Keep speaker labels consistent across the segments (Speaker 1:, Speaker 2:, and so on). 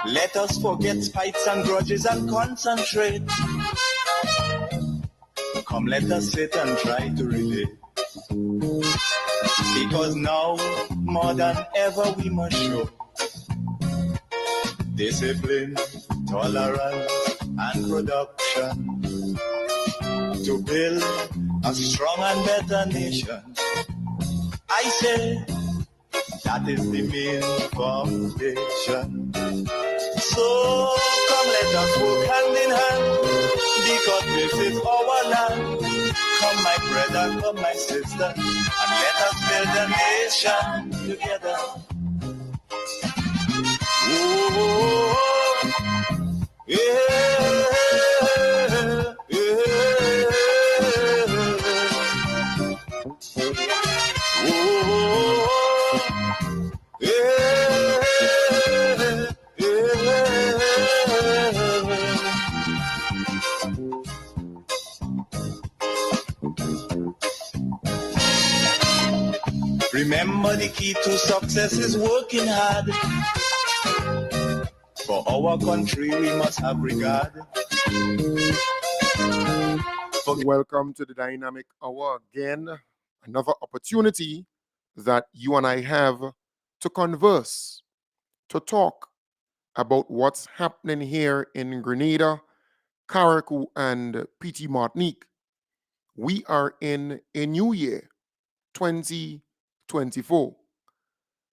Speaker 1: Let us forget spites and grudges and concentrate. Come, let us sit and try to relate. Because now, more than ever, we must show discipline, tolerance, and production to build a strong and better nation. I say that is the main foundation. So come, let us work hand in hand, because this is our land. Come, my brother, come, my sister, and let us build a nation together. Oh, yeah, yeah, oh, yeah, Remember, the key to success is working hard. For our country, we must have regard.
Speaker 2: Welcome to the Dynamic Hour again. Another opportunity that you and I have to converse, to talk about what's happening here in Grenada, Carriacou, and PT Martinique. We are in a new year, 2024.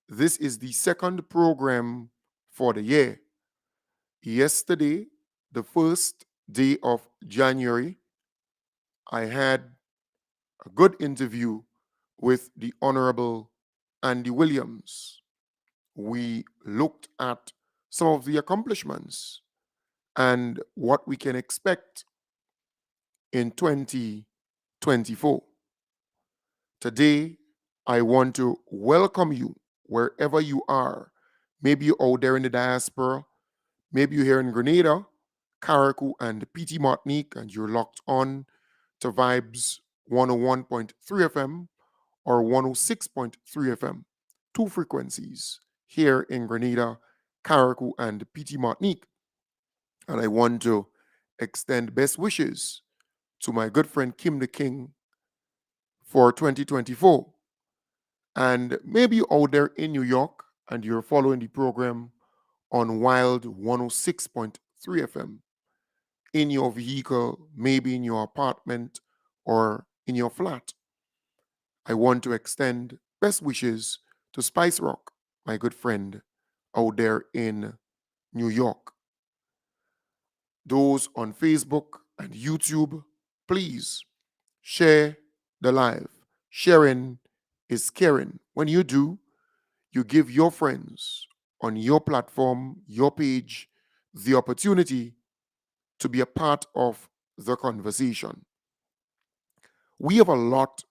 Speaker 2: This is the second program for the year. Yesterday, the first day of January, I had a good interview with the Honorable Andy Williams. We looked at some of the accomplishments and what we can expect in 2024. Today, I want to welcome you wherever you are. Maybe you're out there in the diaspora, maybe you're here in Grenada, Carriacou, and PT Martinique, and you're locked on to Vibes 101.3 FM or 106.3 FM, two frequencies here in Grenada, Carriacou, and PT Martinique. And I want to extend best wishes to my good friend Kim the King for 2024. And maybe you're out there in New York and you're following the program on Wild 106.3 FM in your vehicle, maybe in your apartment or in your flat. I want to extend best wishes to Spice Rock, my good friend out there in New York. Those on Facebook and YouTube, please share the live. Sharing is caring. When you do, you give your friends on your platform, your page, the opportunity to be a part of the conversation. We have a lot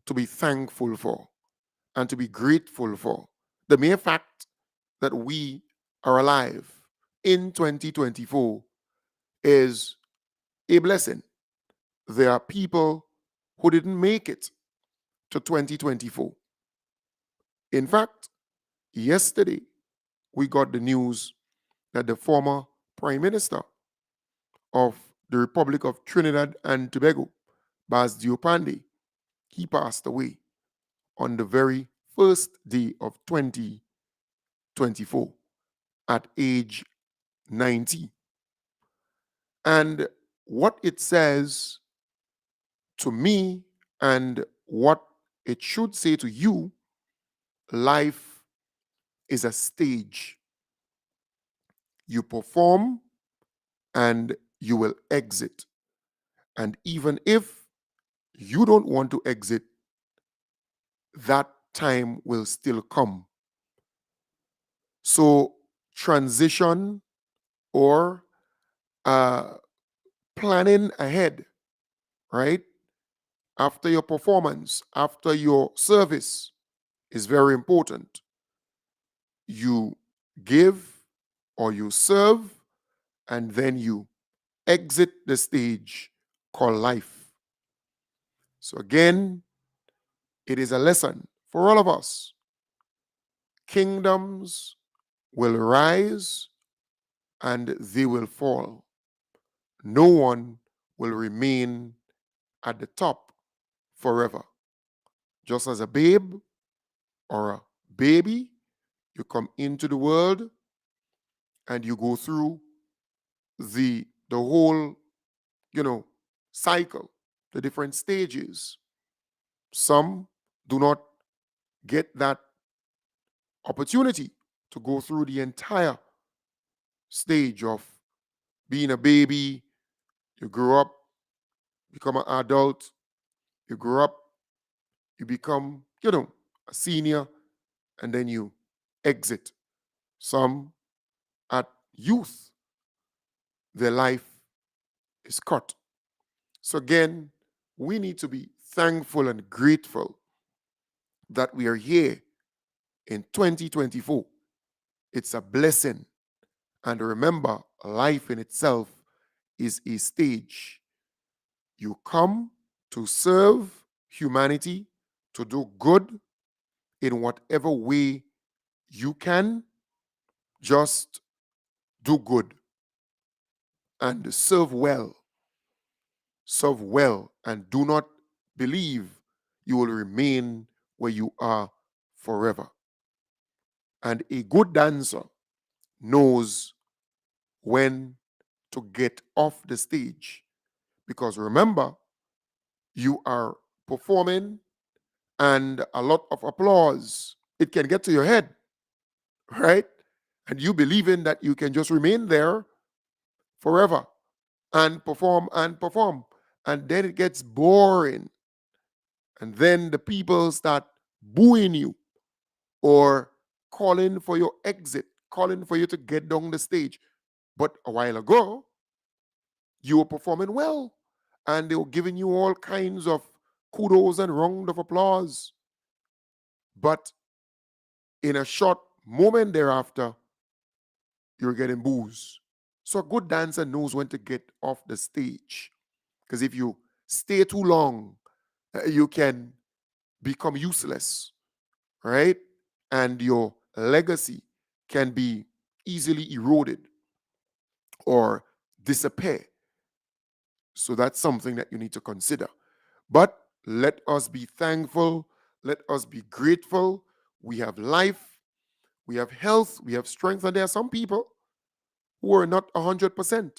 Speaker 2: to be thankful for and to be grateful for. The mere fact that we are alive in 2024 is a blessing. There are people who didn't make it to 2024. In fact, yesterday we got the news that the former Prime Minister of the Republic of Trinidad and Tobago, Bas Diopande, he passed away on the very first day of 2024 at age 90. And what it says to me and what it should say to you, life is a stage. You perform and you will exit. And even if you don't want to exit, that time will still come. So transition or planning ahead, right? After your performance, after your service is very important. You give or you serve, and then you exit the stage called life. So again, it is a lesson for all of us. Kingdoms will rise and they will fall. No one will remain at the top forever. Just as a babe or a baby, you come into the world and you go through the whole, you know, cycle, the different stages. Some do not get that opportunity to go through the entire stage of being a baby. You grow up, become an adult, you grow up, you become, a senior, and then you exit. Some at youth, their life is cut. So again, we need to be thankful and grateful that we are here in 2024. It's a blessing. And remember, life in itself is a stage. You come to serve humanity, to do good in whatever way you can. Just do good and serve well. Serve well and do not believe you will remain where you are forever. And a good dancer knows when to get off the stage. Because remember, you are performing and a lot of applause, it can get to your head, right? And you believing that you can just remain there forever and perform and perform. And then it gets boring. And then the people start booing you or calling for your exit, calling for you to get down the stage. But a while ago, you were performing well and they were giving you all kinds of kudos and round of applause. But in a short moment thereafter, you're getting booze. So a good dancer knows when to get off the stage. Because if you stay too long, you can become useless, right? And your legacy can be easily eroded or disappear. So that's something that you need to consider. But let us be thankful. Let us be grateful. We have life, we have health, we have strength. And there are some people who are not 100%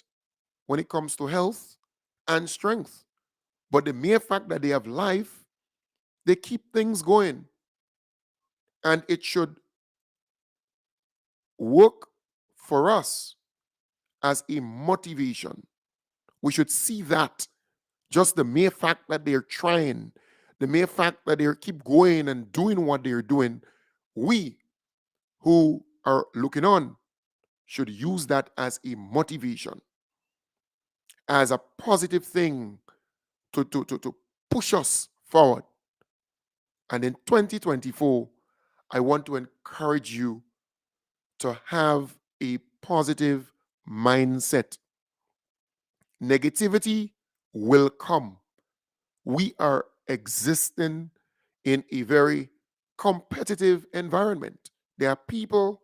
Speaker 2: when it comes to health and strength. But the mere fact that they have life, they keep things going. And it should work for us as a motivation. We should see that just the mere fact that they're trying, the mere fact that they keep going and doing what they're doing, we who are looking on should use that as a motivation, as a positive thing to push us forward. And in 2024, I want to encourage you to have a positive mindset. Negativity will come. We are existing in a very competitive environment. There are people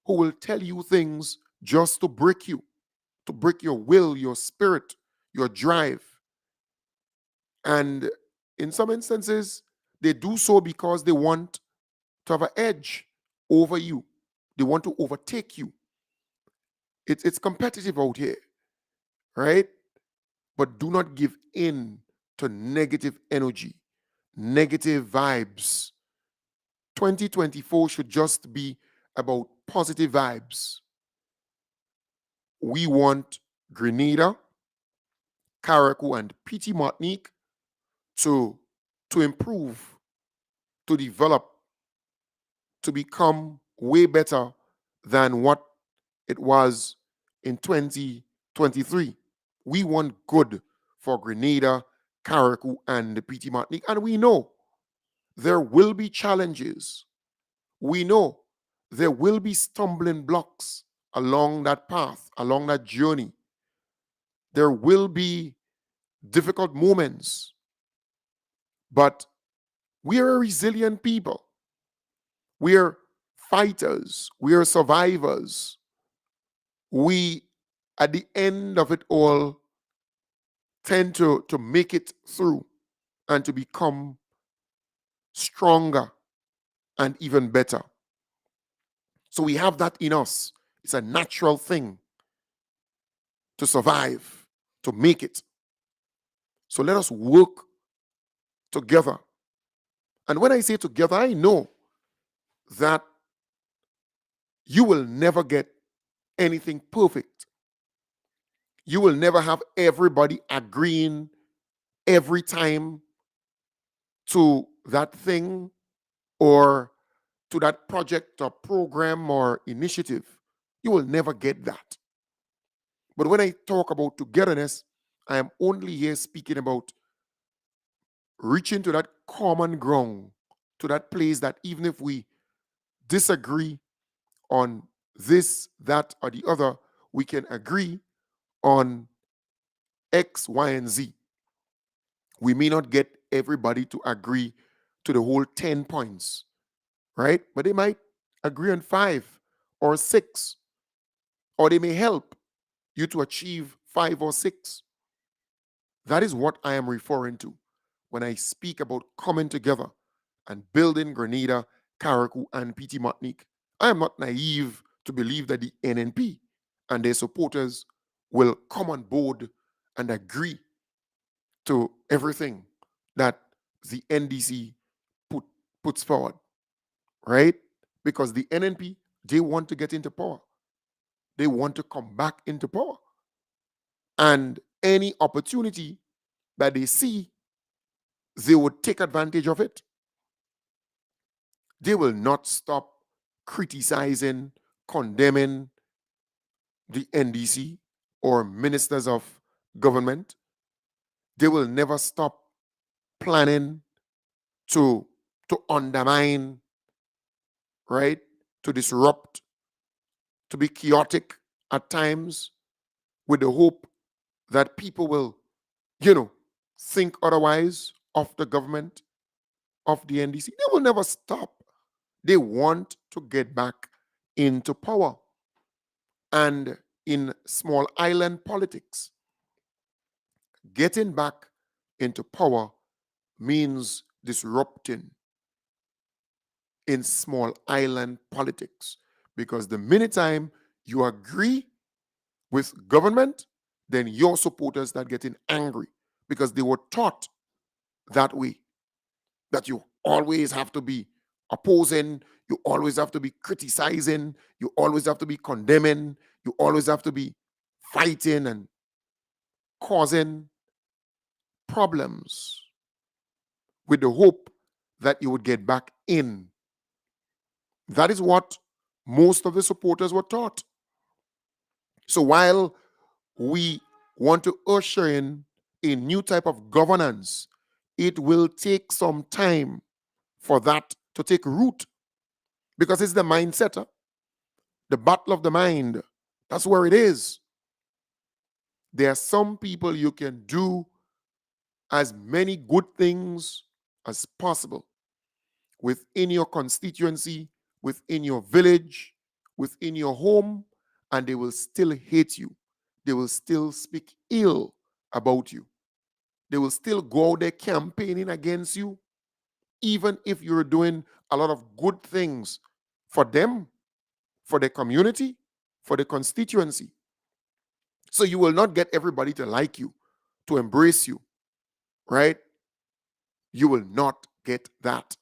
Speaker 2: who will tell you things just to break your will, your spirit, your drive. And in some instances, they do so because they want to have an edge over you. They want to overtake you. It's competitive out here, right? But do not give in to negative energy, negative vibes. 2024 should just be about positive vibes. We want Grenada, Carriacou, and PT Martinique to, to improve, to develop, to become way better than what it was in 2023. We want good for Grenada, Carriacou, and the PT Martinique. And we know there will be challenges. We know there will be stumbling blocks along that path, along that journey. There will be difficult moments, but we are a resilient people. We are fighters. We are survivors. we, at the end of it all, tend to make it through and to become stronger and even better. So we have that in us. It's a natural thing to survive, to make it. So let us work together. And when I say together, I know that you will never get anything perfect. You will never have everybody agreeing every time to that thing or to that project or program or initiative. You will never get that. But when I talk about togetherness, I am only here speaking about reaching to that common ground, to that place that even if we disagree on this, that, or the other, we can agree on X, Y, and Z. We may not get everybody to agree to the whole 10 points, right? But they might agree on 5 or 6, or they may help you to achieve 5 or 6. That is what I am referring to when I speak about coming together and building Grenada, Carriacou, and PT Martinique. I am not naive to believe that the NNP and their supporters will come on board and agree to everything that the NDC puts forward, right? Because the NNP, they want to get into power. They want to come back into power. And any opportunity that they see, they would take advantage of it. They will not stop criticizing, condemning the NDC or ministers of government. They will never stop planning to, to undermine, right? To disrupt, to be chaotic at times with the hope that people will, think otherwise of the government, of the NDC. They will never stop. They want to get back into power. And in small island politics, getting back into power means disrupting in small island politics. Because the minute time you agree with government, then your supporters start getting angry because they were taught that way, that you always have to be opposing, you always have to be criticizing, you always have to be condemning, you always have to be fighting and causing problems with the hope that you would get back in. That is what most of the supporters were taught. So while we want to usher in a new type of governance, it will take some time for that to take root because it's the mindset, the battle of the mind. That's where it is. There are some people you can do as many good things as possible within your constituency, within your village, within your home, and they will still hate you. They will still speak ill about you. They will still go out there campaigning against you, even if you're doing a lot of good things for them, for the community, for the constituency. So you will not get everybody to like you, to embrace you, right? You will not get that.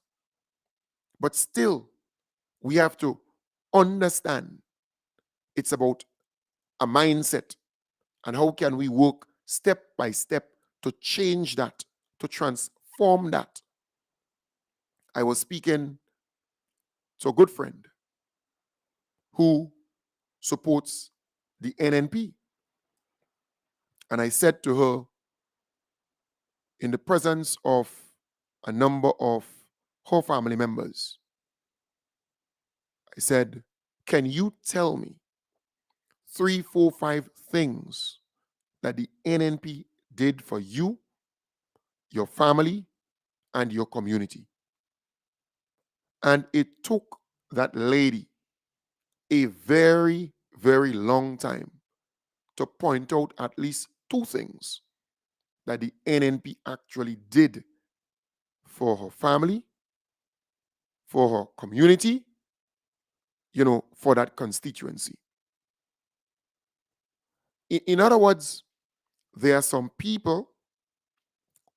Speaker 2: But still, we have to understand it's about a mindset and how can we work step by step to change that, to transform that. I was speaking to a good friend who supports the NNP. And I said to her, in the presence of a number of her family members, I said, can you tell me 3, 4, 5 things that the NNP did for you, your family, and your community? And it took that lady a very, very long time to point out at least two things that the NNP actually did for her family, for her community, for that constituency. In other words, there are some people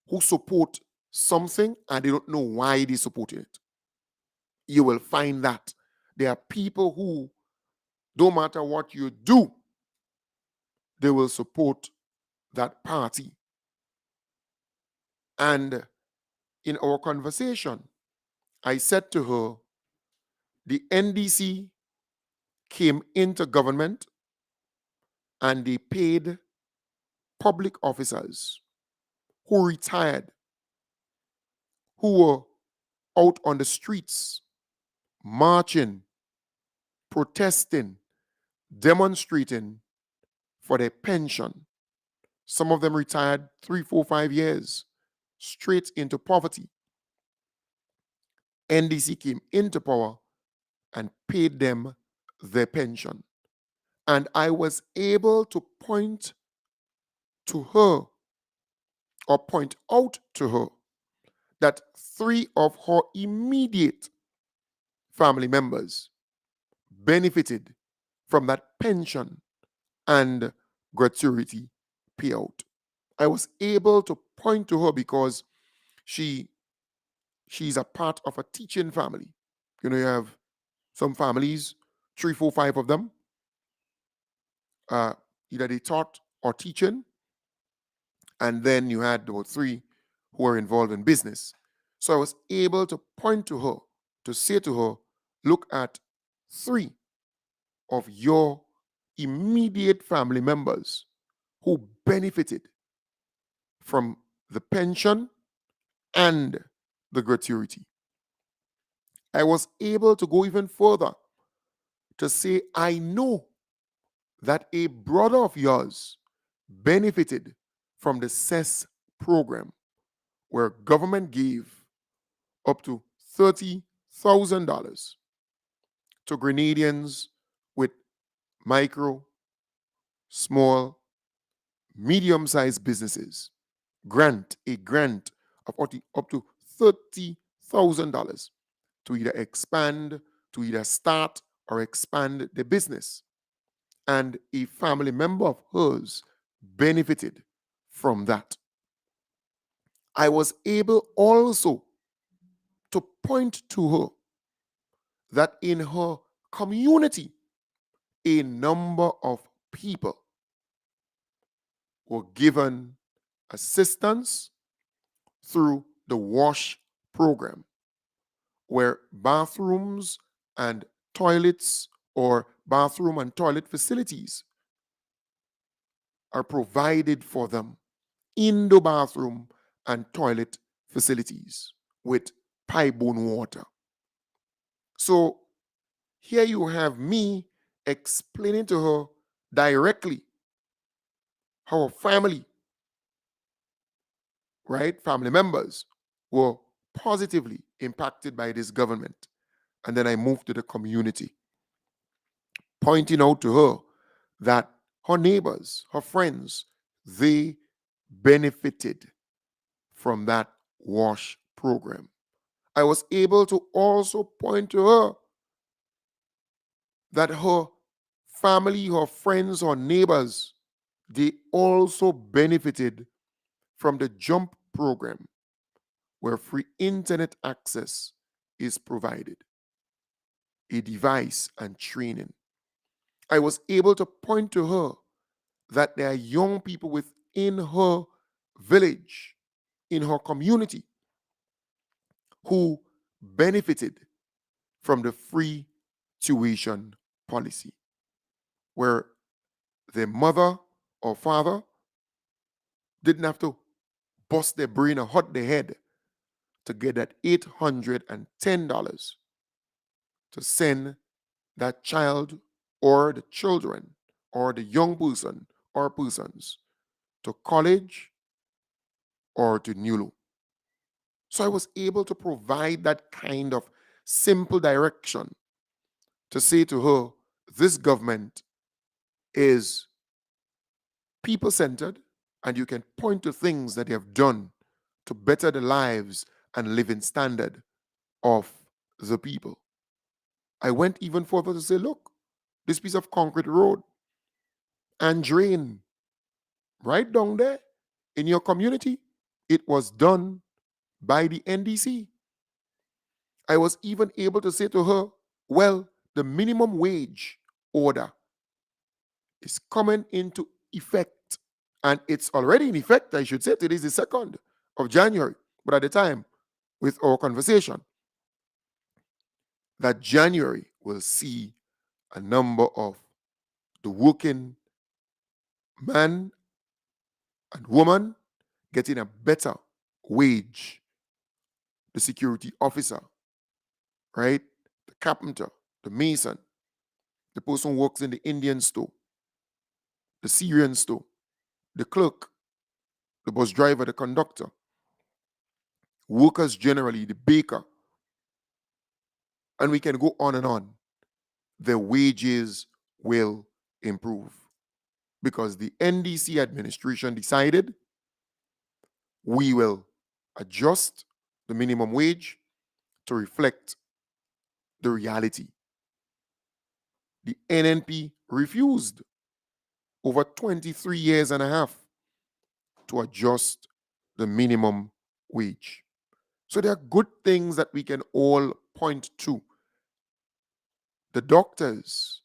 Speaker 2: who support something and they don't know why they support it. You will find that there are people who, no matter what you do, they will support that party. And in our conversation, I said to her, the NDC came into government and they paid public officers who retired, who were out on the streets, marching, protesting, demonstrating for their pension. Some of them retired 3, 4, 5 years straight into poverty. NDC came into power and paid them their pension. And I was able to point to her or point out to her that 3 of her immediate family members benefited from that pension and gratuity payout. I was able to point to her because she's a part of a teaching family. You have some families, 3, 4, 5 of them, either they taught or teaching, and then you had about 3 who were involved in business. So I was able to point to her, to say to her, look at 3 of your immediate family members who benefited from the pension and the gratuity. I was able to go even further to say, I know that a brother of yours benefited from the CES program, where government gave up to $30,000 to Grenadians with micro, small, medium-sized businesses. A grant of up to $30,000 to either expand, to either start or expand the business. And a family member of hers benefited from that. I was able also to point to her that in her community, a number of people were given assistance through the WASH program, where bathrooms and toilets or bathroom and toilet facilities are provided for them in the bathroom and toilet facilities with pipe-borne water. So here you have me explaining to her directly how a family, right, family members were positively impacted by this government. And then I moved to the community, pointing out to her that her neighbors, her friends, they benefited from that WASH program. I was able to also point to her that her family, her friends, her neighbors, they also benefited from the JUMP program, where free internet access is provided, a device and training. I was able to point to her that there are young people within her village, in her community, who benefited from the free tuition policy, where their mother or father didn't have to bust their brain or hurt their head to get that $810 to send that child or the children or the young person or persons to college or to NULO. So I was able to provide that kind of simple direction to say to her, this government is people centered, and you can point to things that they have done to better the lives and living standard of the people. I went even further to say, look, this piece of concrete road and drain right down there in your community, it was done by the NDC. I was even able to say to her, well, the minimum wage order is coming into effect. And it's already in effect, I should say. Today is the 2nd of January. But at the time, with our conversation, that January will see a number of the working man and woman getting a better wage. The security officer, right? The carpenter, the mason, the person who works in the Indian store, the Syrian store, the clerk, the bus driver, the conductor, workers generally, the baker, and we can go on and on. The wages will improve because the NDC administration decided we will adjust the minimum wage to reflect the reality. The NNP refused over 23 years and a half to adjust the minimum wage. So there are good things that we can all point to. The doctors,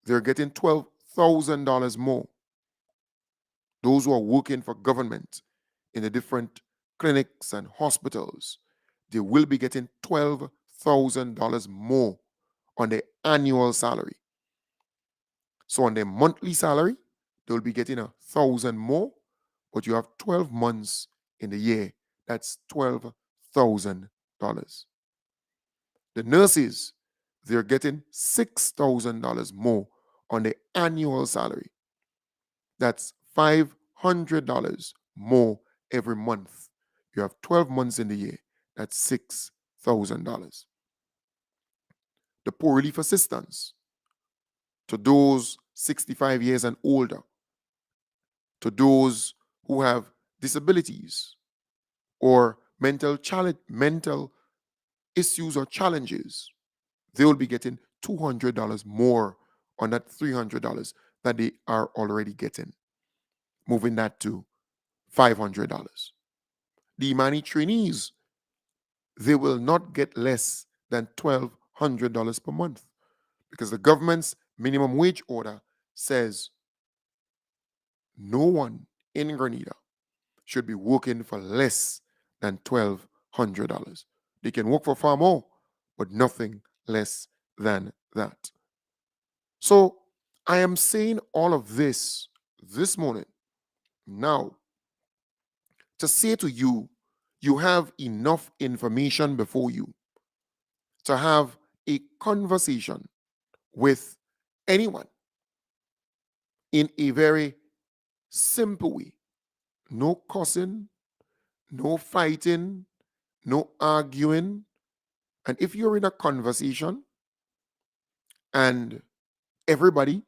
Speaker 2: they're getting $12,000 more. Those who are working for government in the different clinics and hospitals, they will be getting $12,000 more on their annual salary. So on their monthly salary, they will be getting $1,000 more, but you have 12 months in the year. That's $12,000. The nurses, they're getting $6,000 more on their annual salary. That's $500 more every month. You have 12 months in the year. That's $6,000. The poor relief assistance to those 65 years and older, to those who have disabilities or mental issues or challenges, they will be getting $200 more on that $300 that they are already getting, moving that to $500. The Imani trainees, they will not get less than $1,200 per month because the government's minimum wage order says no one in Grenada should be working for less than $1,200. They can work for far more, but nothing less than that. So I am saying all of this morning now to say to you, you have enough information before you to have a conversation with anyone in a very simple way. No cussing, no fighting, no arguing. And if you're in a conversation and everybody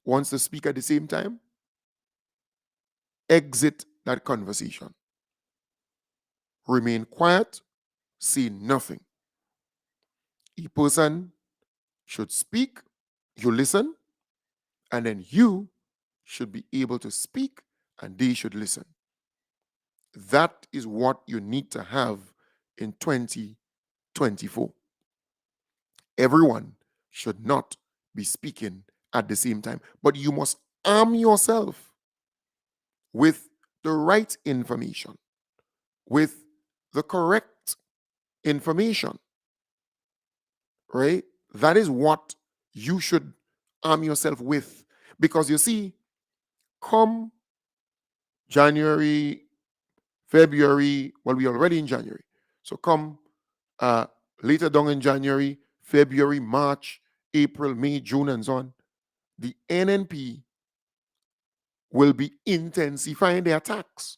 Speaker 2: wants to speak at the same time, exit that conversation. Remain quiet, say nothing. A person should speak, you listen, and then you should be able to speak and they should listen. That is what you need to have in 2024. Everyone should not be speaking at the same time, but you must arm yourself with the right information, with the correct information, right? That is what you should arm yourself with. Because you see, come January, February, well, we're already in January. So come later down in January, February, March, April, May, June, and so on, the NNP will be intensifying their attacks.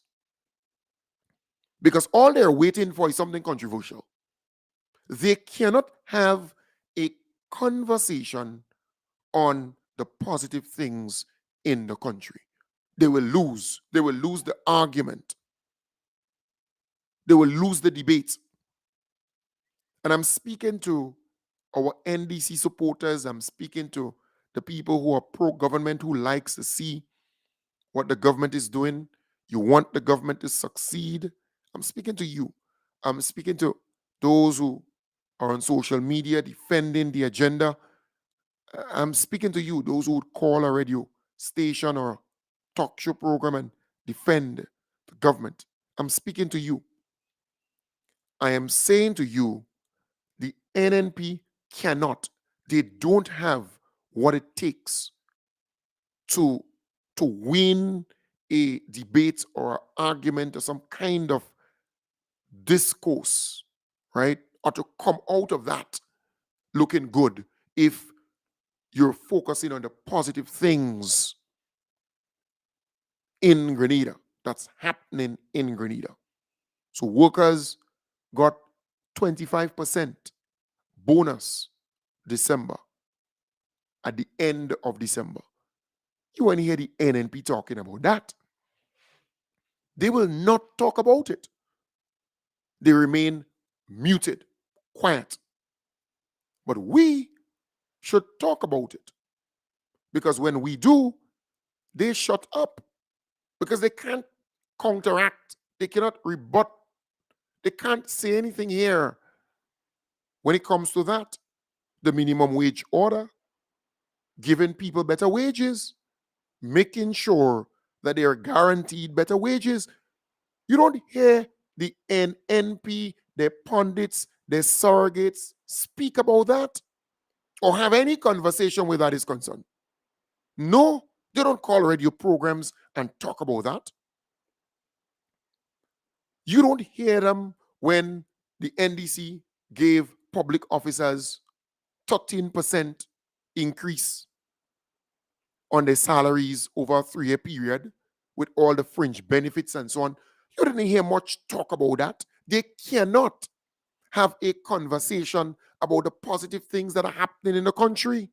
Speaker 2: Because all they're waiting for is something controversial. They cannot have a conversation on the positive things in the country. They will lose. They will lose the argument. They will lose the debate. And I'm speaking to our NDC supporters. I'm speaking to the people who are pro-government, who likes to see what the government is doing. You want the government to succeed. I'm speaking to you. I'm speaking to those who are on social media defending the agenda. I'm speaking to you, those who would call a radio station or talk show program and defend the government. I'm speaking to you. I am saying to you, the NNP cannot, they don't have what it takes to, to win a debate or an argument or some kind of discourse, right? Or to come out of that looking good if you're focusing on the positive things in Grenada that's happening in Grenada. So workers got 25% bonus December, at the end of December. You want to hear the NNP talking about that? They will not talk about it. They remain muted, quiet. But we should talk about it. Because when we do, they shut up. Because they can't counteract. They cannot rebut. They can't say anything here when it comes to that. The minimum wage order, giving people better wages, making sure that they are guaranteed better wages. You don't hear the NNP, their pundits, their surrogates speak about that or have any conversation where that is concerned. No, they don't call radio programs and talk about that. You don't hear them when the NDC gave public officers 13% increase on their salaries over a 3-year period with all the fringe benefits and so on. You didn't hear much talk about that. They cannot have a conversation about the positive things that are happening in the country.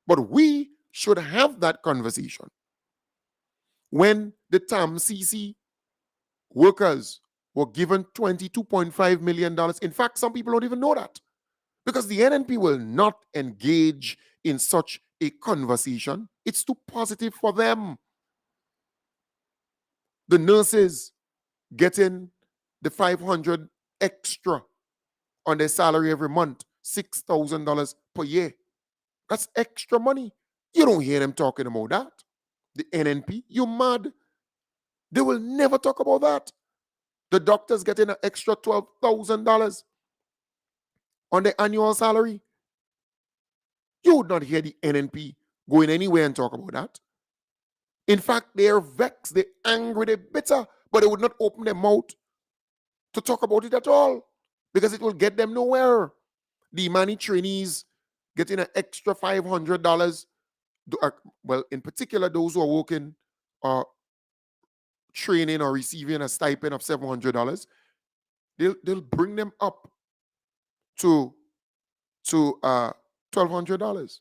Speaker 2: But we should have that conversation. When the TAMCC workers were given $22.5 million, in fact, some people don't even know that because the NNP will not engage in such a conversation. It's too positive for them. The nurses getting the $500 extra on their salary every month, $6,000 per year. That's extra money. You don't hear them talking about that. The NNP, you mad? They will never talk about that. The doctors getting an extra $12,000 on their annual salary. You would not hear the NNP going anywhere and talk about that. In fact, they are vexed, they're angry, they're bitter, but they would not open their mouth to talk about it at all because it will get them nowhere. The Imani trainees getting an extra $500. Well, in particular, those who are working or training or receiving a stipend of $700, they'll bring them up to $1,200.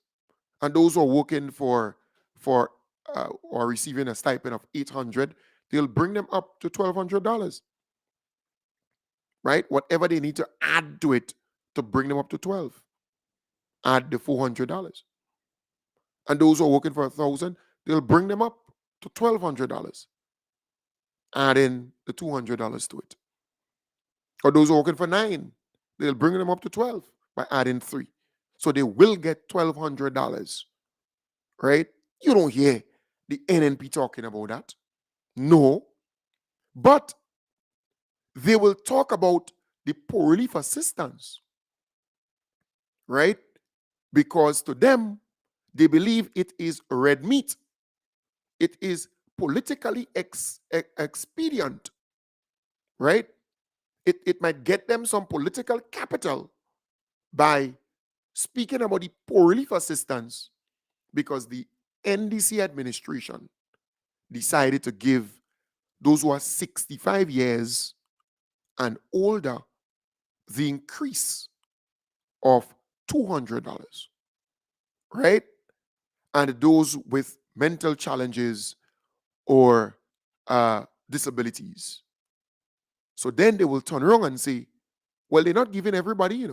Speaker 2: And those who are working for or receiving a stipend of $800, they'll bring them up to $1,200. Right? Whatever they need to add to it to bring them up to 12. Add the $400. And those who are working for 1,000, they'll bring them up to $1,200. Add in the $200 to it. Or those who are working for 9, they'll bring them up to 12 by adding 3. So they will get $1,200. Right? You don't hear the NNP talking about that. No. But they will talk about the poor relief assistance. Right? Because to them, they believe it is red meat. It is politically expedient, right? It might get them some political capital by speaking about the poor relief assistance because the NDC administration decided to give those who are 65 years and older the increase of $200, right? and those with mental challenges or disabilities. So then they will turn around and say, well, they're not giving everybody.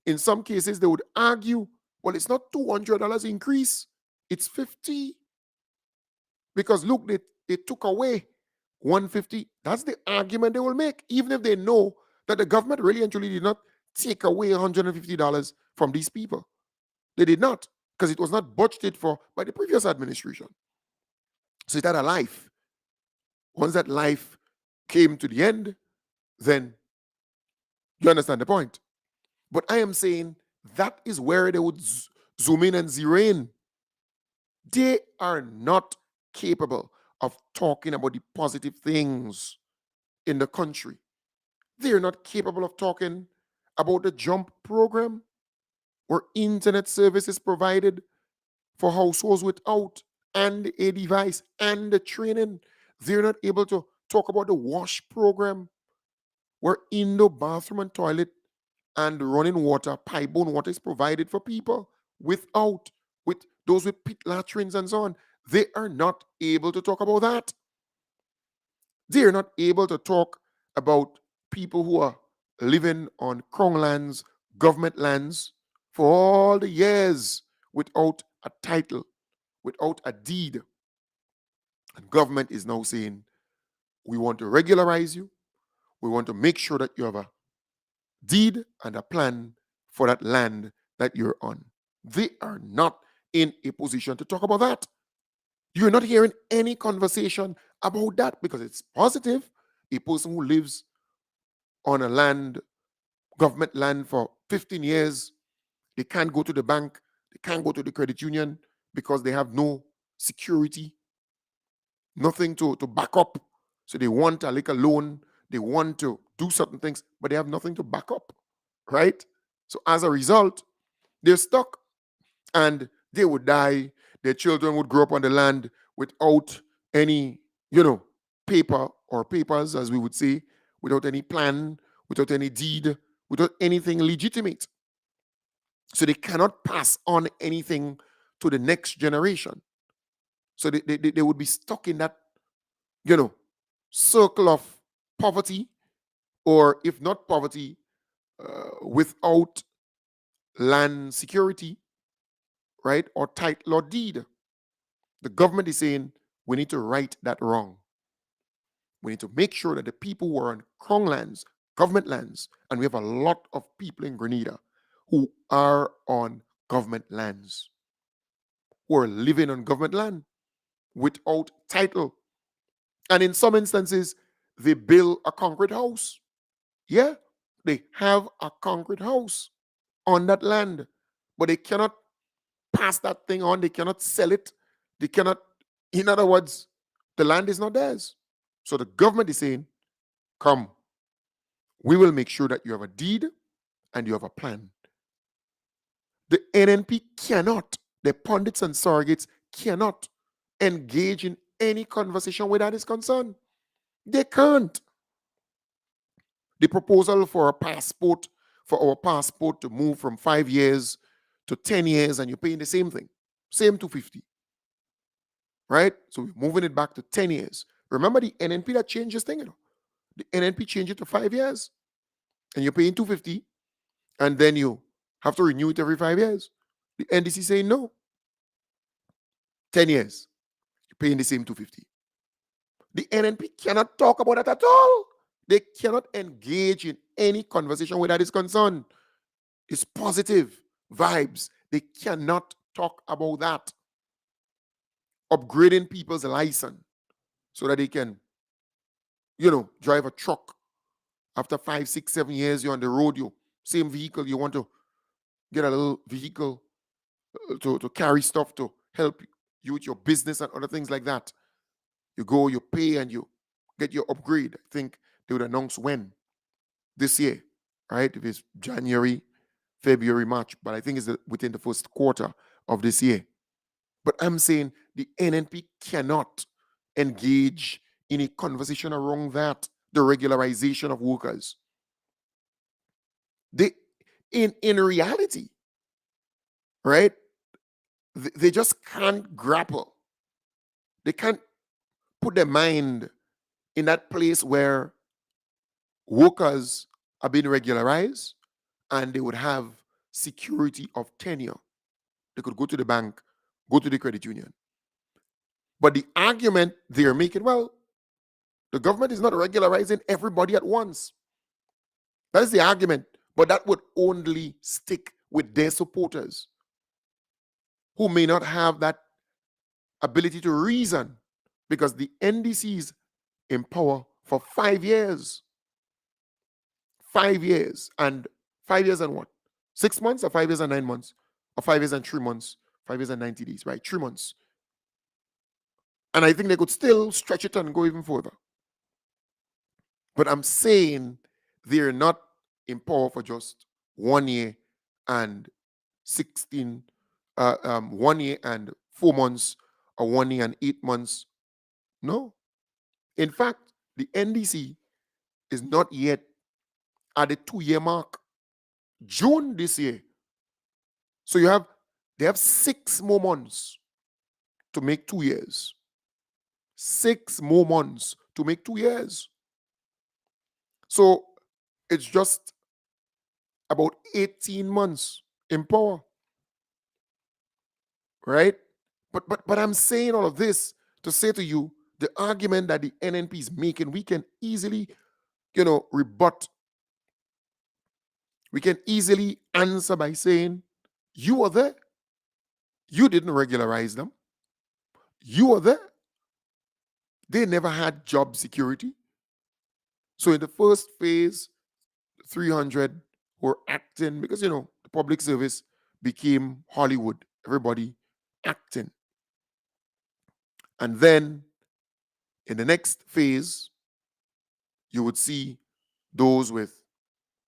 Speaker 2: In some cases, they would argue, well, it's not $200 increase, it's 50. Because look, they took away 150. That's the argument they will make, even if they know that the government really and truly did not take away $150 from these people. They did not, because it was not budgeted for by the previous administration. So it had a life. Once that life came to the end, then you understand the point. But I am saying that is where they would zoom in and zero in. They are not capable of talking about the positive things in the country. They are not capable of talking about the JUMP program, where internet service is provided for households without and a device and the training. They're not able to talk about the WASH program, where indoor bathroom and toilet and running water, pipe-borne water is provided for people without, with those with pit latrines and so on. They are not able to talk about that. They are not able to talk about people who are living on crown lands, government lands, for all the years without a title, without a deed. And government is now saying, we want to regularize you. We want to make sure that you have a deed and a plan for that land that you're on. They are not in a position to talk about that. You're not hearing any conversation about that because it's positive. A person who lives on a land, government land for 15 years, they can't go to the bank, they can't go to the credit union because they have no security, nothing to back up. So they want a like a loan, they want to do certain things, but they have nothing to back up, right? So as a result, they're stuck and they would die. Their children would grow up on the land without any, paper or papers, as we would say, without any plan, without any deed, without anything legitimate. So they cannot pass on anything to the next generation. So they would be stuck in that, circle of poverty, or if not poverty, without land security, right? Or title or deed. The government is saying we need to right that wrong. We need to make sure that the people who are on crown lands, government lands, and we have a lot of people in Grenada who are on government lands, who are living on government land without title. And in some instances, they build a concrete house. Yeah, they have a concrete house on that land, but they cannot pass that thing on. They cannot sell it. They cannot, in other words, the land is not theirs. So the government is saying, come, we will make sure that you have a deed and you have a plan. The NNP cannot, the pundits and surrogates cannot engage in any conversation where that is concerned. They can't. The proposal for a passport, for our passport to move from 5 years to 10 years, and you're paying the same thing, same 250, right? So we're moving it back to 10 years. Remember the NNP that changed this thing, The NNP changed it to 5 years, and you're paying 250, and then you have to renew it every 5 years. The NDC saying no. 10 years, you're paying the same 250. The NNP cannot talk about that at all. They cannot engage in any conversation where that is concerned. It's positive vibes. They cannot talk about that. Upgrading people's license so that they can, drive a truck. After 5, 6, 7 years, you're on the road, you same vehicle, you want to get a little vehicle to carry stuff to help you with your business and other things like that. You go, you pay, and you get your upgrade. I think they would announce when this year, right? If it's January, February, March, but I think it's within the first quarter of this year. But I'm saying the NNP cannot engage in a conversation around that, the regularization of workers. They, in reality, right? They just can't grapple. They can't put their mind in that place where workers are being regularized and they would have security of tenure. They could go to the bank, go to the credit union. But the argument they're making, well, the government is not regularizing everybody at once. That is the argument. But that would only stick with their supporters who may not have that ability to reason because the NDC is in power for 5 years. 5 years. And 5 years and what? 6 months or 5 years and 9 months? Or 5 years and 3 months? 5 years and 90 days, right? 3 months. And I think they could still stretch it and go even further. But I'm saying they're not in power for just 1 year and 16, 1 year and 4 months, or 1 year and 8 months. No. In fact, the NDC is not yet at the 2 year mark. June this year. So they have 6 more months to make 2 years. 6 more months to make 2 years. So it's just about 18 months in power. Right? But I'm saying all of this to say to you, the argument that the NNP is making, we can easily, rebut. We can easily answer by saying, you were there. You didn't regularize them. You were there. They never had job security. So in the first phase, 300 were acting because, the public service became Hollywood. Everybody acting. And then in the next phase, you would see those with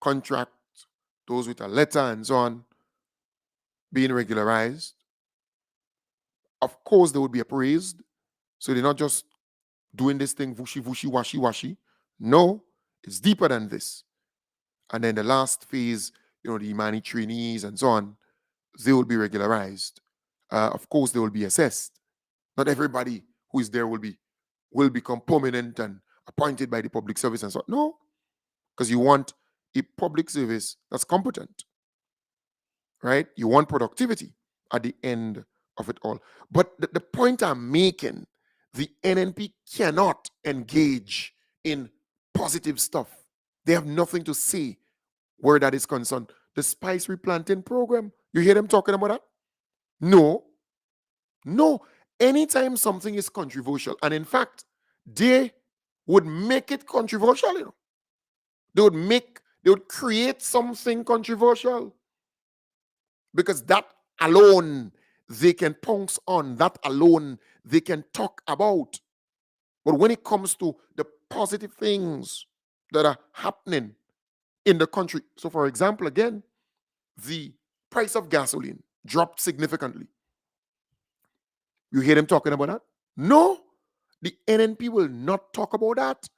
Speaker 2: contract, those with a letter and so on, being regularized. Of course, they would be appraised. So they're not just doing this thing, whooshy, whooshy, washy, washy. No, it's deeper than this. And then the last phase, the Imani trainees and so on, they will be regularized. Of course, they will be assessed. Not everybody who is there will become permanent and appointed by the public service and so on. No, because you want a public service that's competent, right? You want productivity at the end of it all. But the point I'm making, the NNP cannot engage in positive stuff. They have nothing to say where that is concerned. The spice replanting program, you hear them talking about that? No. Anytime something is controversial, and in fact, they would make it controversial, They would create something controversial because that alone they can pounce on, that alone they can talk about. But when it comes to the positive things that are happening in the country, so for example, again, the price of gasoline dropped significantly. You hear them talking about that? No, the NNP will not talk about that.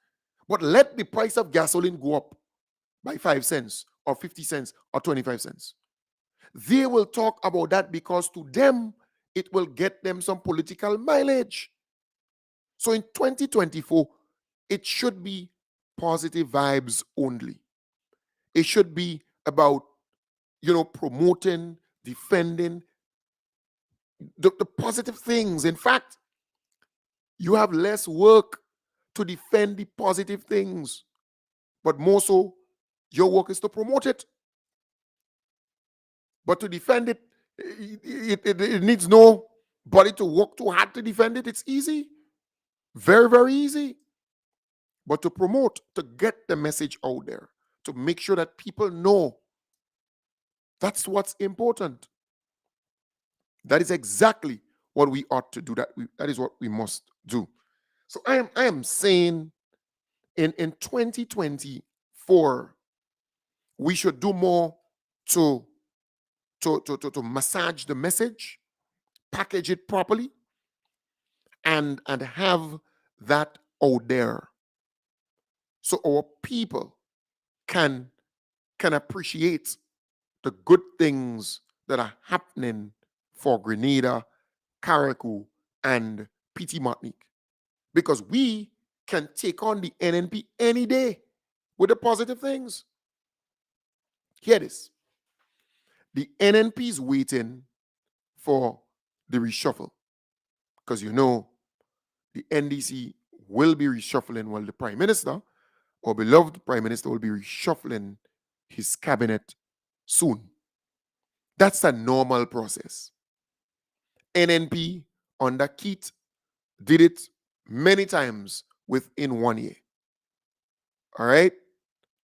Speaker 2: But let the price of gasoline go up by 5 cents or 50 cents or 25 cents. They will talk about that because to them, it will get them some political mileage. So in 2024, it should be positive vibes only. It should be about, promoting, defending the positive things. In fact, you have less work to defend the positive things, but more so, your work is to promote it. But to defend it, it needs nobody to work too hard to defend it. It's easy. Very, very easy. But to promote, to get the message out there, to make sure that people know, that's what's important. That is exactly what we ought to do. That is what we must do. So I am saying in 2024, we should do more to massage the message, package it properly, and have that out there so our people can appreciate the good things that are happening for Grenada, Carriacou, and PT Martinique. Because we can take on the NNP any day with the positive things. Hear this. The NNP is waiting for the reshuffle because the NDC will be reshuffling while the Prime Minister, our beloved Prime Minister, will be reshuffling his cabinet soon. That's a normal process. NNP under Keith did it many times within 1 year. All right?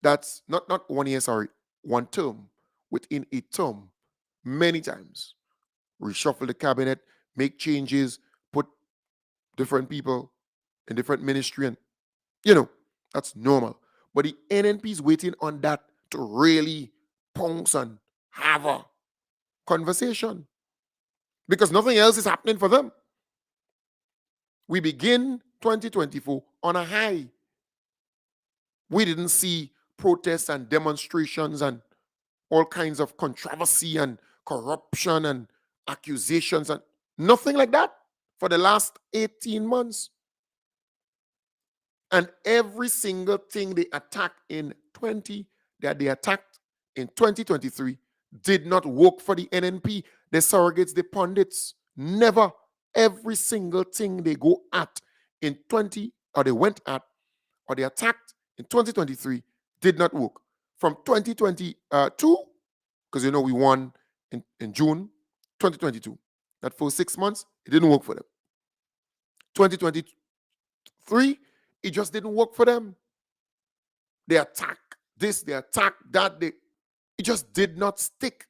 Speaker 2: That's not 1 year, sorry, one term. Within a term, many times. Reshuffle the cabinet, make changes, put different people in different ministry, and that's normal. But the NNP is waiting on that to really pounce and have a conversation because nothing else is happening for them. We begin 2024 on a high. We didn't see protests and demonstrations and all kinds of controversy and corruption and accusations and nothing like that for the last 18 months. And every single thing they attacked in 20 that they attacked in 2023 did not work for the NNP, the surrogates, the pundits. Never. Every single thing they go at in 20 or they went at or they attacked in 2023 did not work. From 2022, because we won in June 2022. That for 6 months, it didn't work for them. 2023, it just didn't work for them. They attack this, they attack that. It just did not stick.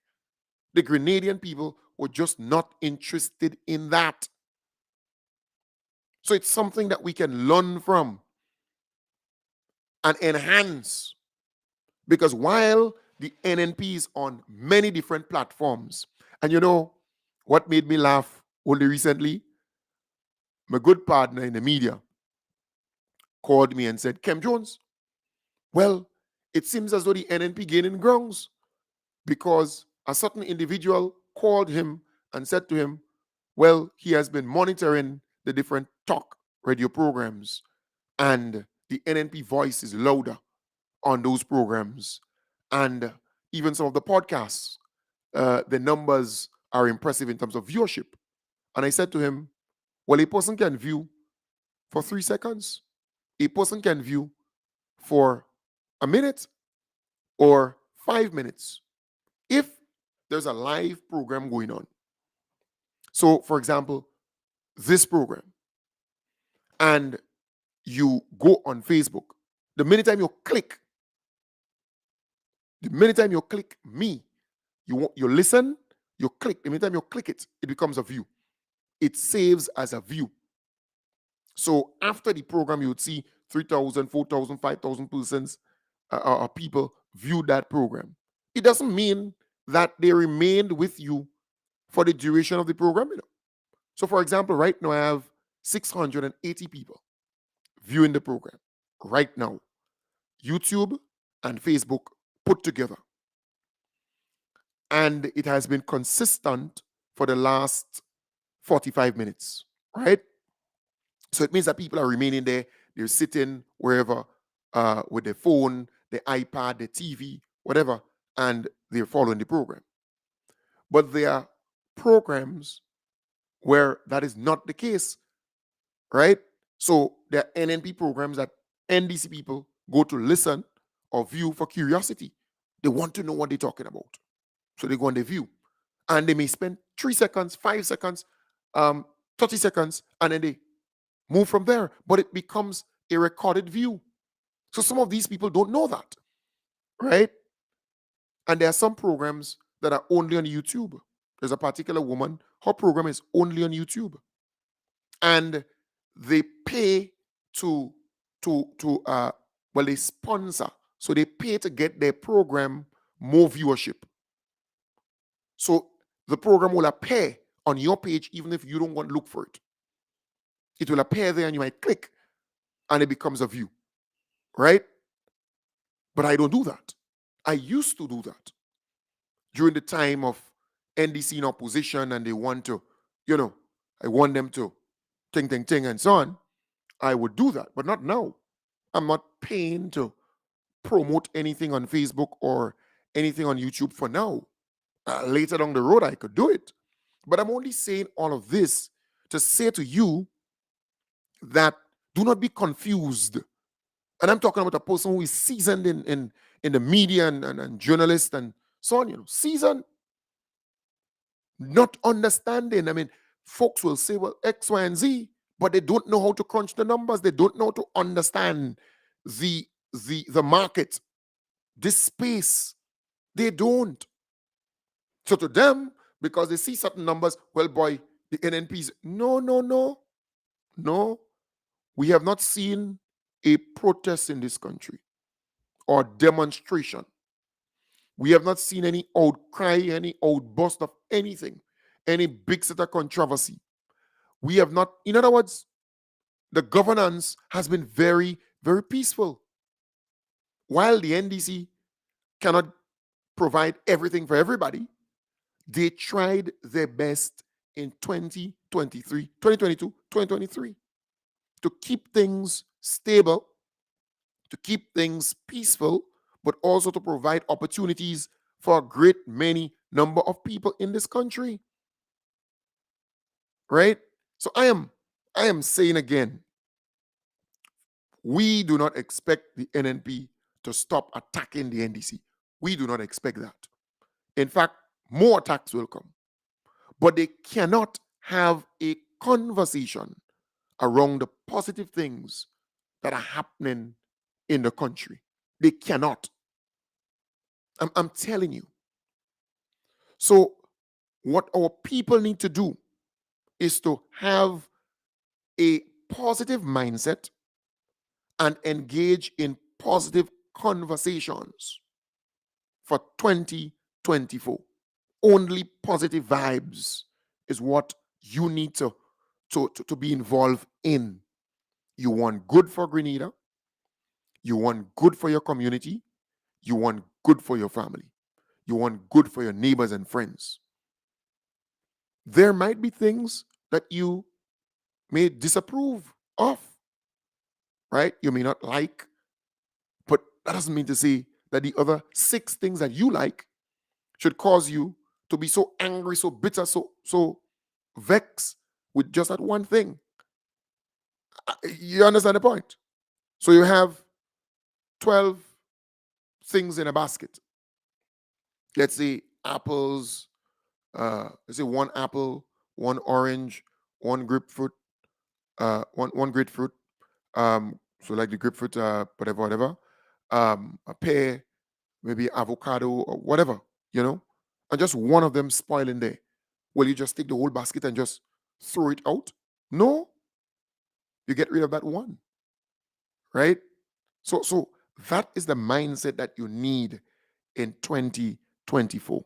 Speaker 2: The Grenadian people were just not interested in that. So it's something that we can learn from and enhance. Because while the NNP is on many different platforms, and what made me laugh only recently? My good partner in the media called me and said, Kem Jones, well, it seems as though the NNP gaining grounds because a certain individual called him and said to him, well, he has been monitoring the different talk radio programs and the NNP voice is louder on those programs. And even some of the podcasts, the numbers are impressive in terms of viewership. And I said to him, well, a person can view for 3 seconds. A person can view for a minute or 5 minutes if there's a live program going on. So, for example, this program, and you go on Facebook, the minute time you click me, you listen, you click. The minute time you click it, it becomes a view. It saves as a view. So after the program, you would see 3,000, 4,000, 5,000 persons, people view that program. It doesn't mean that they remained with you for the duration of the program. So for example, right now I have 680 people viewing the program right now. YouTube and Facebook put together. And it has been consistent for the last 45 minutes, right? So it means that people are remaining there. They're sitting wherever with their phone, their iPad, their TV, whatever, and they're following the program. But there are programs where that is not the case, right? So there are NNP programs that NDC people go to listen or view for curiosity. They want to know what they're talking about. So they go on the view. And they may spend 3 seconds, 5 seconds, 30 seconds, and then they move from there. But it becomes a recorded view. So some of these people don't know that, right? And there are some programs that are only on YouTube. There's a particular woman, her program is only on YouTube. And they pay they sponsor. So they pay to get their program more viewership. So the program will appear on your page even if you don't want to look for it. It will appear there and you might click and it becomes a view, right? But I don't do that. I used to do that during the time of NDC in opposition and they want to, you know, I want them to ting, and so on, I would do that, but not now. I'm not paying to promote anything on Facebook or anything on YouTube for now. Later down the road, I could do it. But I'm only saying all of this to say to you that do not be confused. And I'm talking about a person who is seasoned in the media and journalist and so on, seasoned, not understanding. I mean, folks will say, well, X, Y, and Z, but they don't know how to crunch the numbers. They don't know how to understand the market, this space. They don't. So to them, because they see certain numbers, well, boy, the NNPs, no. We have not seen a protest in this country or demonstration. We have not seen any outcry, any outburst of anything, any big set of controversy. We have not, in other words, the governance has been very, very peaceful. While the NDC cannot provide everything for everybody, they tried their best in 2023, 2022, 2023 to keep things stable, to keep things peaceful, but also to provide opportunities for a great many number of people in this country. Right? So I am saying again, we do not expect the NNP to stop attacking the NDC. We do not expect that. In fact, more attacks will come. But they cannot have a conversation around the positive things that are happening in the country. They cannot. I'm telling you. So, what our people need to do is to have a positive mindset and engage in positive conversations for 2024. Only positive vibes is what you need to be involved in. You want good for Grenada, you want good for your community, you want good for your family, you want good for your neighbors and friends. There might be things that you may disapprove of, right? You may not like, but that doesn't mean to say that the other 6 things that you like should cause you to be so angry, so bitter, so vexed with just that one thing. You understand the point? So you have 12 things in a basket. Let's say apples, let's say one apple, one orange, one grapefruit, one grapefruit, so like the grapefruit, whatever, a pear, maybe avocado or whatever, and just one of them spoiling there. Will you just take the whole basket and just throw it out? No, you get rid of that one, right? So that is the mindset that you need in 2024.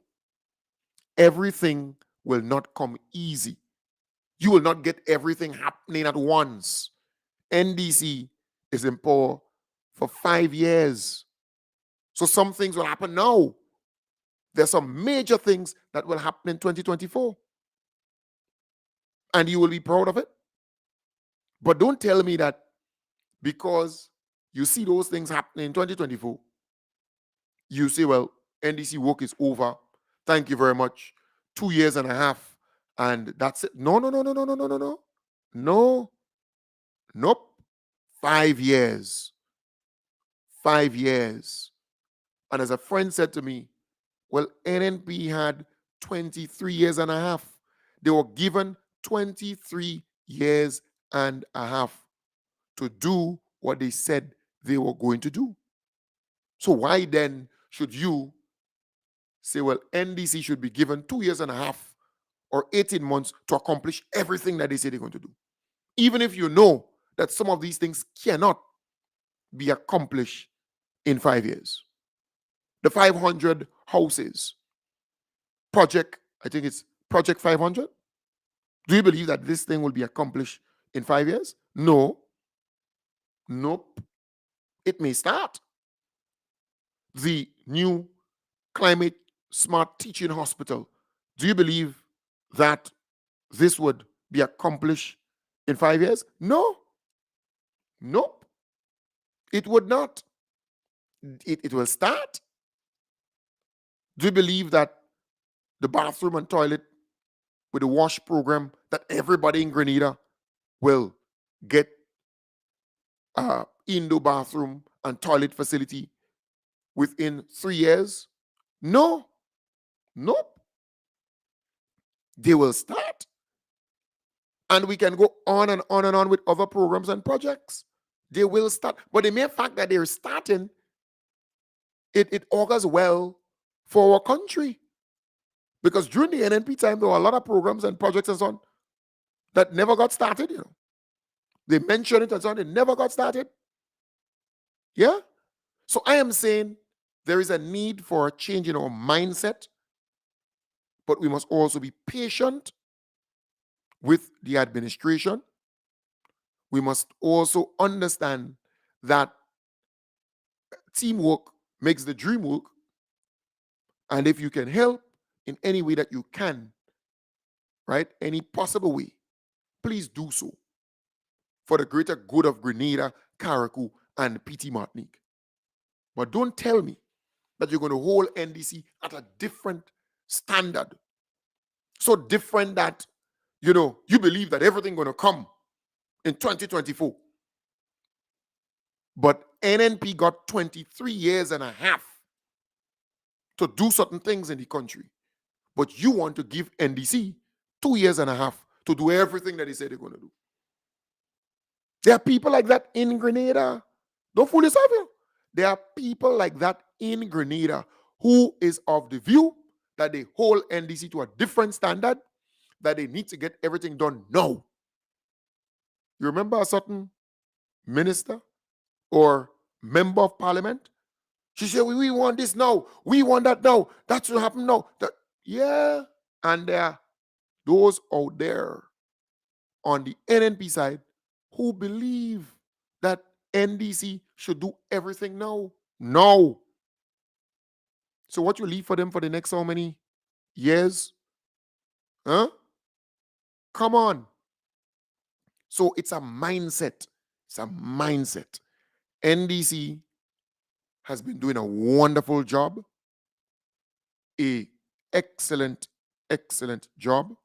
Speaker 2: Everything will not come easy. You will not get everything happening at once. NDC is in power for 5 years. So some things will happen now. There's some major things that will happen in 2024. And you will be proud of it. But don't tell me that because you see those things happening in 2024, you say, well, NDC work is over. Thank you very much. 2 years and a half. And that's it. No. No. Nope. 5 years. 5 years. And as a friend said to me, well, NNP had 23 years and a half. They were given 23 years and a half to do what they said they were going to do. So why then should you say, well, NDC should be given 2 years and a half or 18 months to accomplish everything that they say they're going to do? Even if you know that some of these things cannot be accomplished in 5 years. The 500 houses project, I think it's Project 500. Do you believe that this thing will be accomplished in 5 years? No. Nope. It may start. The new climate smart teaching hospital, Do you believe that this would be accomplished in 5 years? No, nope, it would not. It will start. Do you believe that the bathroom and toilet with the wash program, that everybody in Grenada will get indoor bathroom and toilet facility within 3 years? No, nope. They will start. And we can go on and on and on with other programs and projects. They will start. But the mere fact that they're starting, it augurs well for our country. Because during the NNP time, there were a lot of programs and projects and so on that never got started. They mentioned it and so on, it never got started. Yeah? So I am saying there is a need for a change in our mindset, but we must also be patient with the administration. We must also understand that teamwork makes the dream work. And if you can help in any way that you can, right, any possible way, please do so for the greater good of Grenada, Carriacou, and PT Martinique. But don't tell me that you're going to hold NDC at a different standard, so different that you believe that everything going to come in 2024. But NNP got 23 years and a half to do certain things in the country. But you want to give NDC 2 years and a half to do everything that they said they're going to do. There are people like that in Grenada. Don't fool yourself here. There are people like that in Grenada who is of the view that they hold NDC to a different standard, that they need to get everything done now. You remember a certain minister or member of parliament? She said, we want this now. We want that now. That should happen now. Yeah. And there are those out there on the NNP side who believe that NDC should do everything now. No. So what you leave for them for the next how many years? Huh? Come on. So it's a mindset. It's a mindset. NDC has been doing a wonderful job, a excellent, excellent job.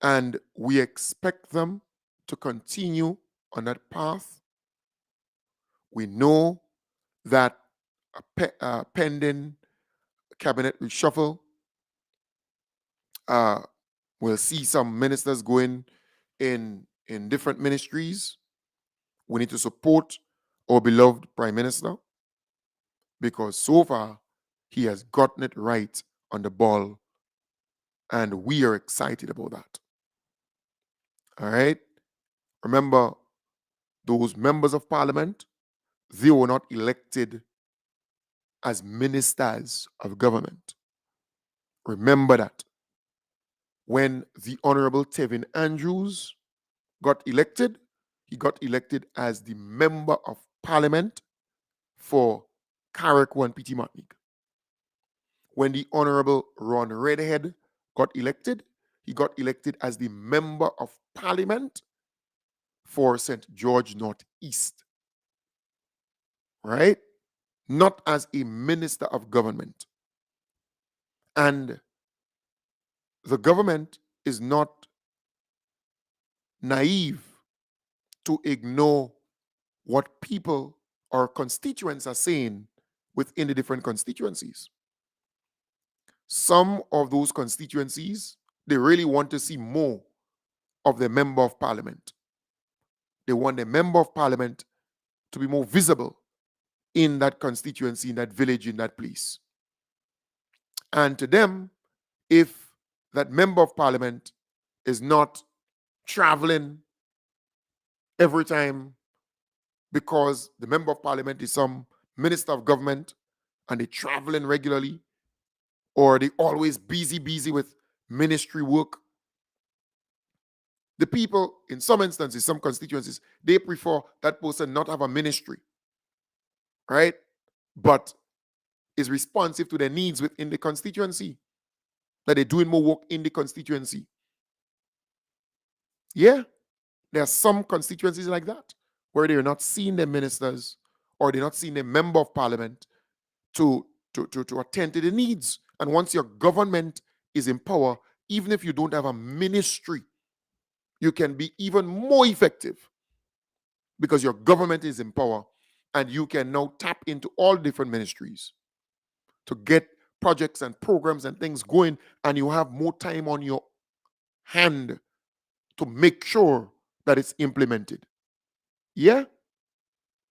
Speaker 2: And we expect them to continue on that path. We know that pending cabinet reshuffle, we'll see some ministers going in different ministries. We need to support our beloved Prime Minister because so far he has gotten it right on the ball, and we are excited about that. All right? Remember, those members of parliament, they were not elected as ministers of government. Remember that. When the Honorable Tevin Andrews got elected, he got elected as the member of parliament for Carriacou and PT Martinique. When the Honorable Ron Redhead got elected, he got elected as the member of parliament for St. George Northeast. Right? Not as a minister of government. And the government is not naive to ignore what people or constituents are saying within the different constituencies. Some of those constituencies, they really want to see more of the member of parliament. They want the member of parliament to be more visible in that constituency, in that village, in that place. And to them, if that member of parliament is not traveling every time because the member of parliament is some minister of government and they're traveling regularly, or they always busy with ministry work, the people, in some instances, some constituencies, they prefer that person not have a ministry, right? But is responsive to their needs within the constituency. that they're doing more work in the constituency. Yeah, there are some constituencies like that where they're not seeing their ministers or they're not seeing their member of parliament to, to attend to the needs. And once your government is in power, even if you don't have a ministry, you can be even more effective because your government is in power and you can now tap into all different ministries to get projects and programs and things going, and you have more time on your hand to make sure that it's implemented. Yeah?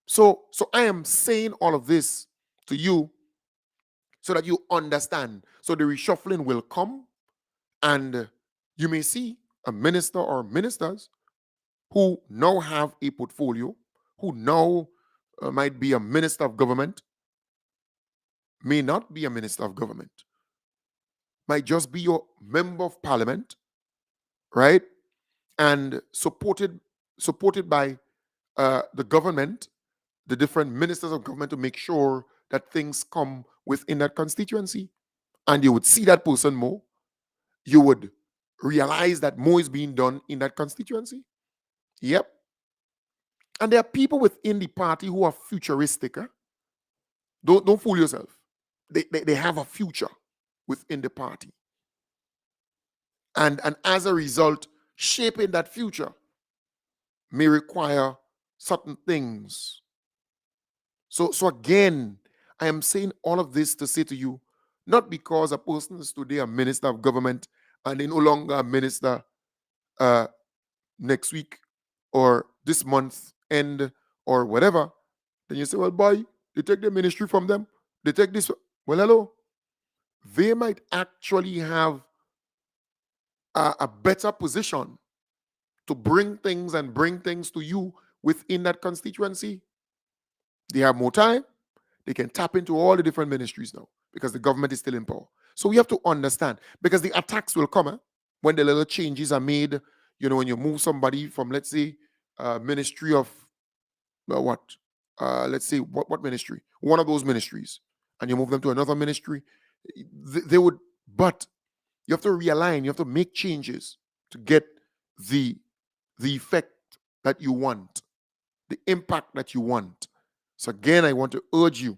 Speaker 2: So I am saying all of this to you so that you understand. So the reshuffling will come, and you may see a minister or ministers who now have a portfolio, who now might be a minister of government, may not be a minister of government, might just be your member of parliament, right? And supported by the government, the different ministers of government to make sure that things come within that constituency. And you would see that person more. You would realize that more is being done in that constituency. Yep. And there are people within the party who are futuristic. Huh? Don't fool yourself. They have a future within the party. And as a result, shaping that future may require certain things. So again, I am saying all of this to say to you, not because a person is today a minister of government and they no longer a minister uh, next week or this month end or whatever, then you say, well, boy, they take the ministry from them. They take this. Well, hello. They might actually have a better position to bring things to you within that constituency. They have more time. They can tap into all the different ministries now because the government is still in power. So we have to understand because the attacks will come when the little changes are made. You know, when you move somebody from, let's say, ministry of what? Let's say, what ministry? One of those ministries. And you move them to another ministry. They would, but you have to realign, you have to make changes to get the effect that you want, the impact that you want. So again, I want to urge you,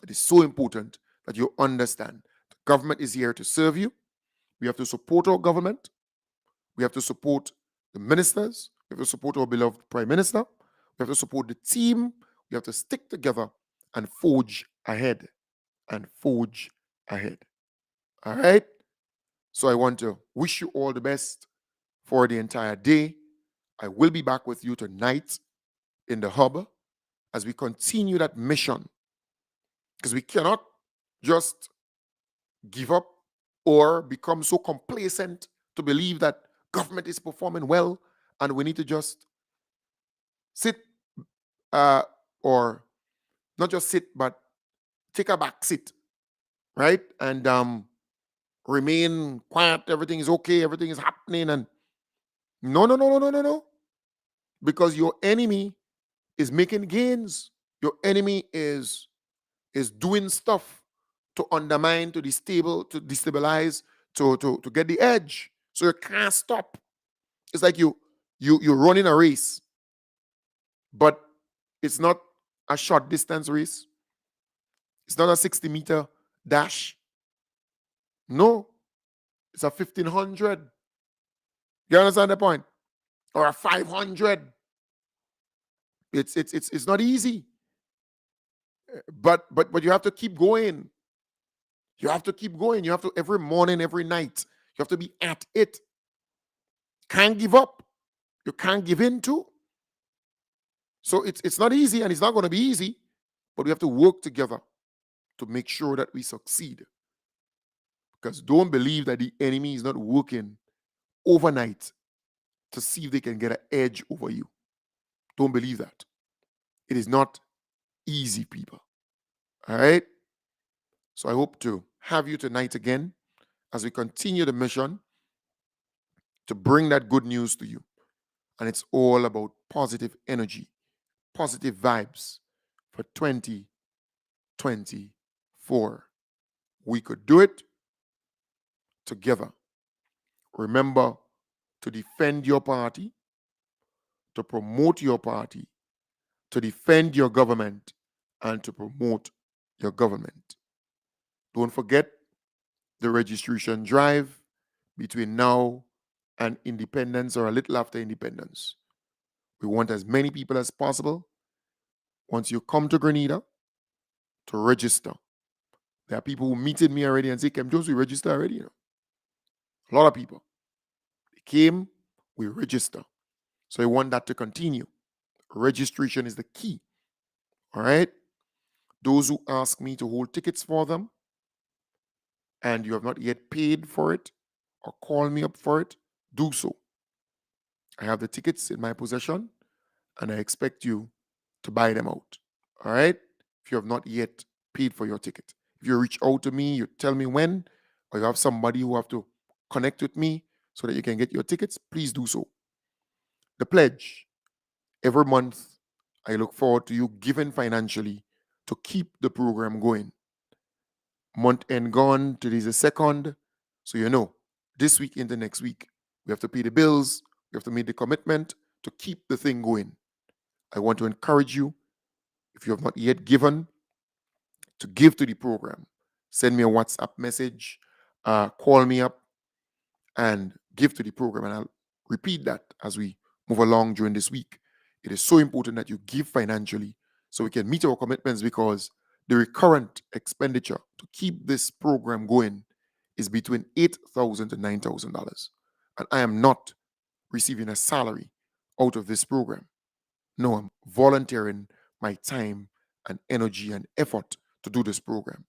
Speaker 2: it is so important that you understand the government is here to serve you. We have to support our government. We have to support the ministers. We have to support our beloved prime minister. We have to support the team. We have to stick together and forge ahead. And forge ahead. All right? So I want to wish you all the best for the entire day. I will be back with you tonight in the hub as we continue that mission because we cannot just give up or become so complacent to believe that government is performing well and we need to just sit uh, or not just sit but take a back seat, right? And remain quiet, everything is okay, everything is happening, and no, because your enemy is making gains. Your enemy is doing stuff to undermine, to destabilize, to get the edge. So you can't stop. It's like you're running a race, but it's not a short distance race. It's not a 60-meter dash. No, it's a 1500. You understand the point? Or a 500. It's not easy. But you have to keep going. You have to keep going. You have to every morning, every night. You have to be at it. Can't give up. You can't give in to. So it's not easy and it's not going to be easy, but we have to work together to make sure that we succeed. Because don't believe that the enemy is not working overnight to see if they can get an edge over you. Don't believe that. It is not easy, people. All right? So I hope to have you tonight again as we continue the mission to bring that good news to you. And it's all about positive energy, positive vibes for 2024. We could do it. together. Remember to defend your party, to promote your party, to defend your government, and to promote your government. Don't forget the registration drive between now and independence or a little after independence. We want as many people as possible, once you come to Grenada, to register. There are people who meted me already and say, Kem Jones, we register already. A lot of people. They came, we register. So I want that to continue. Registration is the key. All right? Those who ask me to hold tickets for them and you have not yet paid for it or call me up for it, do so. I have the tickets in my possession and I expect you to buy them out. All right? If you have not yet paid for your ticket. If you reach out to me, you tell me when, or you have somebody who have to connect with me so that you can get your tickets, please do so. The pledge. Every month, I look forward to you giving financially to keep the program going. Month end gone, today's the second. So you know, this week into next week, we have to pay the bills, we have to make the commitment to keep the thing going. I want to encourage you, if you have not yet given, to give to the program. Send me a WhatsApp message, call me up, and give to the program. And I'll repeat that as we move along during this week. It is so important that you give financially so we can meet our commitments, because the recurrent expenditure to keep this program going is between $8,000 to $9,000. And I am not receiving a salary out of this program. No, I'm volunteering my time and energy and effort to do this program.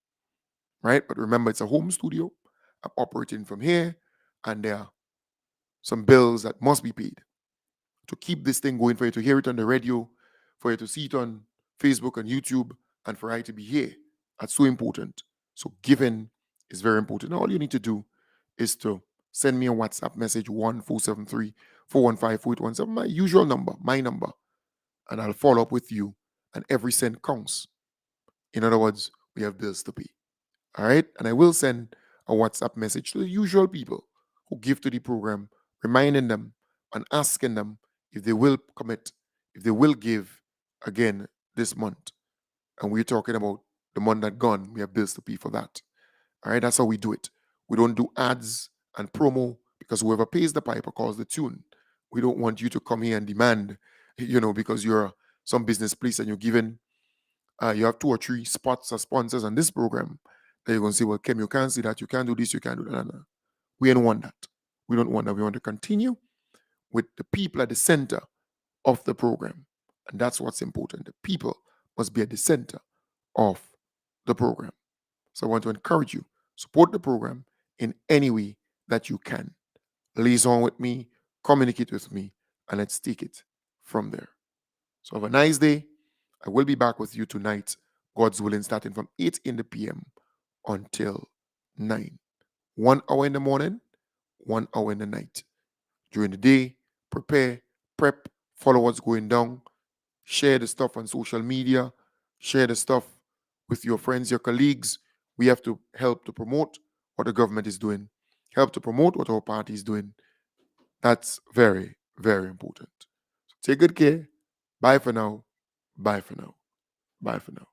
Speaker 2: Right? But remember, it's a home studio. I'm operating from here, and there are some bills that must be paid to keep this thing going, for you to hear it on the radio, for you to see it on Facebook and YouTube, and for I to be here. That's so important. So giving is very important. All you need to do is to send me a WhatsApp message, 1473 415 4817, my usual number, my number, and I'll follow up with you, and every cent counts. In other words, we have bills to pay. All right? And I will send a WhatsApp message to the usual people who give to the program, reminding them and asking them if they will commit, if they will give again this month. And we're talking about the month that gone. We have bills to pay for that. All right? That's how we do it. We don't do ads and promo, because whoever pays the piper calls the tune. We don't want you to come here and demand, because you're some business place and you're giving, you have 2 or 3 spots or sponsors on this program, that you're going to say, well, Kem, you can't see that, you can't do this, you can't do that. No. We don't want that. We don't want that. We want to continue with the people at the center of the program. And that's what's important. The people must be at the center of the program. So I want to encourage you, support the program in any way that you can. Liaison with me, communicate with me, and let's take it from there. So have a nice day. I will be back with you tonight, God's willing, starting from 8 in the PM until 9. 1 hour in the morning, 1 hour in the night. During the day, prepare, prep, follow what's going down, share the stuff on social media, share the stuff with your friends, your colleagues. We have to help to promote what the government is doing, help to promote what our party is doing. That's very, very important. So take good care. Bye for now. Bye for now. Bye for now.